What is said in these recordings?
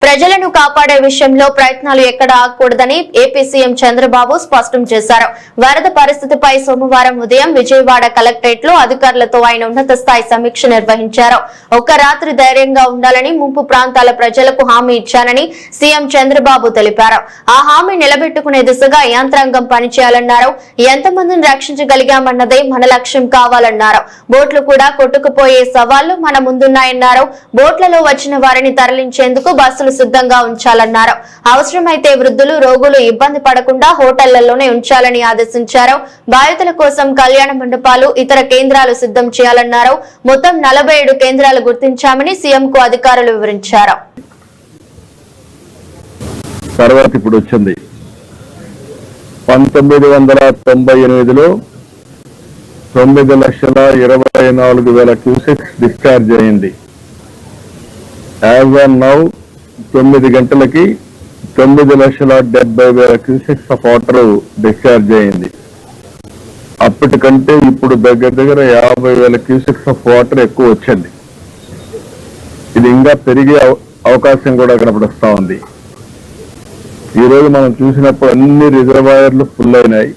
ప్రజలను కాపాడే విషయంలో ప్రయత్నాలు ఎక్కడ ఆగకూడదని ఏపీ సీఎం చంద్రబాబు స్పష్టం చేశారు. వరద పరిస్థితిపై సోమవారం ఉదయం విజయవాడ కలెక్టరేట్ లో అధికారులతో ఆయన ఉన్నత స్థాయి సమీక్ష నిర్వహించారు. ఒక్క రాత్రి ధైర్యంగా ఉండాలని ముంపు ప్రాంతాల ప్రజలకు హామీ ఇచ్చానని సీఎం చంద్రబాబు తెలిపారు. ఆ హామీ నిలబెట్టుకునే దిశగా యంత్రాంగం పనిచేయాలన్నారు. ఎంతమందిని రక్షించగలిగామన్నదే మన లక్ష్యం కావాలన్నారు. బోట్లు కూడా కొట్టుకుపోయే సవాళ్లు మన ముందున్నాయన్నారు. బోట్లలో వచ్చిన వారిని తరలించేందుకు బస్సులు సిద్ధంగా ఉంచాలన్నారు. అవసరమైతే వృద్ధులు, రోగులు ఇబ్బంది పడకుండా హోటళ్లలోనే ఉంచాలని ఆదేశించారు. బాధితుల కోసం కళ్యాణ మండపాలు, ఇతర కేంద్రాలు సిద్ధం చేయాలన్నారు. మొత్తం 47 కేంద్రాలు గుర్తించామని సీఎం కు అధికారులు వివరించారు. తర్వాత ఇప్పుడు వచ్చింది 1998లో 9,24,000 క్యూసెక్స్ డిశ్చార్జ్ అయింది. యాజ్ ఆన్ నౌ 9 గంటలకి 9,70,000 క్యూసెక్స్ ఆఫ్ వాటర్ డిశ్చార్జ్ అయింది. అప్పటికంటే ఇప్పుడు దగ్గర 50,000 క్యూసెక్స్ ఆఫ్ వాటర్ ఎక్కువ వచ్చింది. ఇది ఇంకా పెరిగే అవకాశం కూడా కనపడుస్తా ఉంది. ఈరోజు మనం చూసినప్పుడు అన్ని రిజర్వాయర్లు ఫుల్ అయినాయి.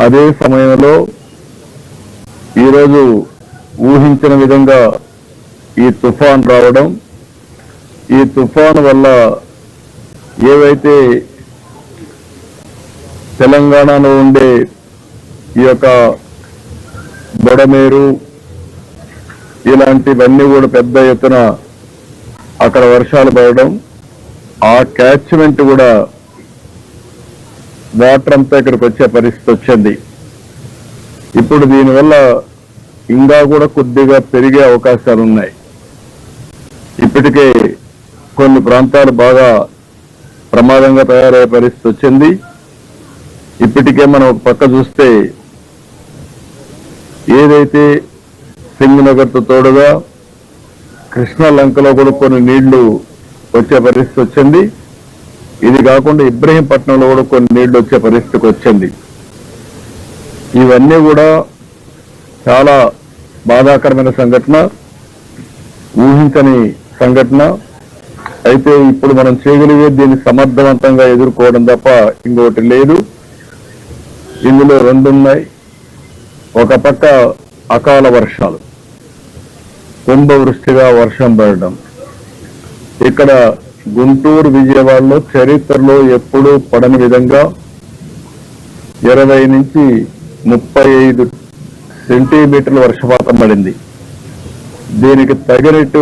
అదే సమయంలో ఈరోజు ఊహించిన విధంగా ఈ తుఫాన్ రావడం, ఈ తుఫాన్ వల్ల ఏవైతే తెలంగాణలో ఉండే ఈ యొక్క బొడమేరు ఇలాంటివన్నీ కూడా పెద్ద ఎత్తున అక్కడ వర్షాలు పడడం, ఆ క్యాచ్మెంట్ కూడా వాటర్ అంతా ఇక్కడికి వచ్చే పరిస్థితి వచ్చింది. ఇప్పుడు దీనివల్ల ఇంకా కూడా కొద్దిగా పెరిగే అవకాశాలు ఉన్నాయి. ఇప్పటికే కొన్ని ప్రాంతాలు బాగా ప్రమాదంగా తయారయ్యే పరిస్థితి వచ్చింది. ఇప్పటికే మనం ఒక పక్క చూస్తే ఏదైతే సింగనగర్తో తోడుగా కృష్ణా లంకలో కూడా కొన్ని నీళ్లు వచ్చే పరిస్థితి వచ్చింది. ఇది కాకుండా ఇబ్రహీంపట్నంలో కూడా కొన్ని నీళ్లు వచ్చే పరిస్థితికి వచ్చింది. ఇవన్నీ కూడా చాలా బాధాకరమైన సంఘటన, ఊహించని సంఘటన. అయితే ఇప్పుడు మనం చేయగలిగేది దీన్ని సమర్థవంతంగా ఎదుర్కోవడం తప్ప ఇంకోటి లేదు. ఇందులో 2 ఉన్నాయి. ఒక పక్క అకాల వర్షాలు, కుంభవృష్టిగా వర్షం పడడం. ఇక్కడ గుంటూరు, విజయవాడలో చరిత్రలో ఎప్పుడూ పడని విధంగా 20 నుంచి 35 సెంటీమీటర్ల వర్షపాతం పడింది. దీనికి తగినట్టు